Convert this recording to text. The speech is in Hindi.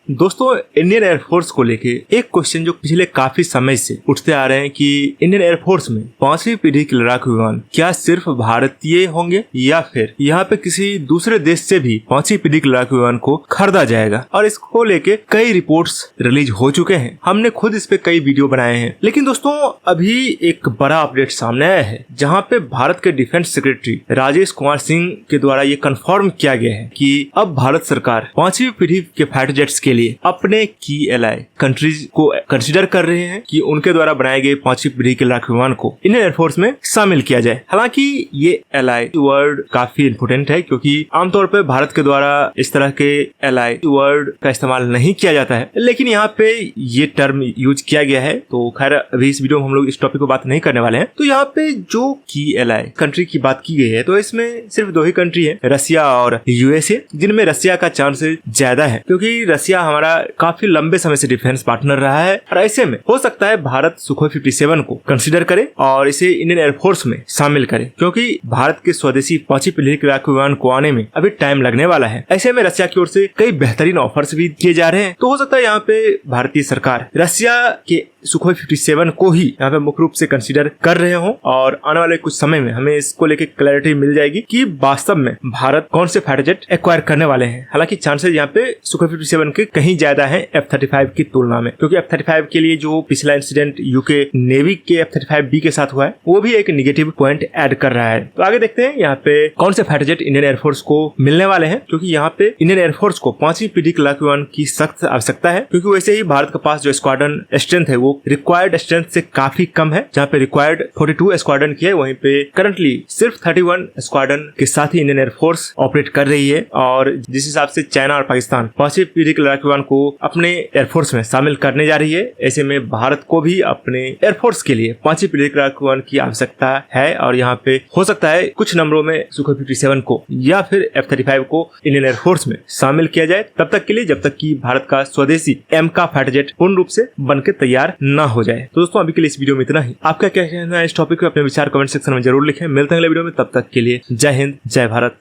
दोस्तों, इंडियन एयरफोर्स को लेके एक क्वेश्चन जो पिछले काफी समय से उठते आ रहे हैं कि इंडियन एयरफोर्स में 5वीं पीढ़ी के लड़ाकू विमान क्या सिर्फ भारतीय होंगे या फिर यहाँ पे किसी दूसरे देश से भी 5वीं पीढ़ी के लड़ाकू विमान को खरीदा जाएगा। और इसको लेके कई रिपोर्ट्स रिलीज हो चुके हैं, हमने खुद इस पे कई वीडियो बनाए हैं। लेकिन दोस्तों, अभी एक बड़ा अपडेट सामने आया है जहाँ पे भारत के डिफेंस सेक्रेटरी राजेश कुमार सिंह के द्वारा ये कंफर्म किया गया है कि अब भारत सरकार 5वीं पीढ़ी के फाइटर जेट्स के लिए अपने की एलाई कंट्रीज को कंसीडर कर रहे हैं कि उनके द्वारा बनाए गए 5वीं पीढ़ी के लड़ाकू विमान को इंडियन एयरफोर्स में शामिल किया जाए। हालांकि ये एलाई वर्ड काफी इंपोर्टेंट है क्योंकि आमतौर पर भारत के द्वारा इस तरह के एलाई वर्ड का इस्तेमाल नहीं किया जाता है, लेकिन यहाँ पे ये टर्म यूज किया गया है। तो खैर अभी इस वीडियो में हम लोग इस टॉपिक पर बात नहीं करने वाले हैं। तो यहाँ पे जो की एलाई कंट्री की बात की गई है तो इसमें सिर्फ 2 ही कंट्री है, रसिया और यूएसए, जिनमें रसिया का चांस ज्यादा है क्योंकि रसिया हमारा काफी लंबे समय से डिफेंस पार्टनर रहा है। और ऐसे में हो सकता है भारत सुखोई 57 को कंसीडर करे और इसे इंडियन एयरफोर्स में शामिल करे क्योंकि भारत के स्वदेशी 5वीं पीढ़ी के लड़ाकू विमान को आने में अभी टाइम लगने वाला है। ऐसे में रसिया की ओर से कई बेहतरीन ऑफर्स भी किए जा रहे हैं। तो हो सकता है यहाँ पे भारतीय सरकार रसिया के सुखोई 57 को ही यहाँ पे मुख्य रूप से कंसीडर कर रहे हो और आने वाले कुछ समय में हमें इसको लेके क्लैरिटी मिल जाएगी कि वास्तव में भारत कौन से फाइटर जेट एक्वायर करने वाले हैं। हालांकि चांसेस यहाँ पे सुखोई 57 के कहीं ज्यादा है F-35 की तुलना में, क्योंकि F-35 के लिए जो पिछला इंसिडेंट यूके नेवी के F-35B के साथ हुआ है वो भी एक निगेटिव पॉइंट ऐड कर रहा है। तो आगे देखते हैं यहाँ पे कौन से फाइटर जेट इंडियन एयरफोर्स को मिलने वाले हैं, क्योंकि यहाँ पे इंडियन एयरफोर्स को 5वीं पीढ़ी के लड़ाकू विमान की सख्त आवश्यकता है। क्योंकि वैसे ही भारत के पास जो स्क्वाड्रन स्ट्रेंथ है वो रिक्वायर्ड स्ट्रेंथ से काफी कम है। जहाँ पे रिक्वायर्ड 42 स्क्वाड्रन की है, वहीं पे करंटली सिर्फ 31 स्क्वाड्रन के साथ ही इंडियन एयरफोर्स ऑपरेट कर रही है। और जिस हिसाब से चाइना और पाकिस्तान 5वीं पीढ़ी के लड़ाकू विमान को अपने एयरफोर्स में शामिल करने जा रही है, ऐसे में भारत को भी अपने एयरफोर्स के लिए 5वीं पीढ़ी के लड़ाकू विमान की आवश्यकता है। और यहाँ पे हो सकता है कुछ नंबरों में सुखोई 57 को या फिर F-35 को इंडियन एयरफोर्स में शामिल किया जाए, तब तक के लिए जब तक कि भारत का स्वदेशी एमका फाइटर जेट पूर्ण रूप से बनकर तैयार न हो जाए। तो दोस्तों, अभी के लिए इस वीडियो में इतना ही। आपका क्या कहना है इस टॉपिक पे अपने विचार कमेंट सेक्शन में जरूर लिखें। मिलते हैं अगले वीडियो में, तब तक के लिए जय हिंद, जय भारत।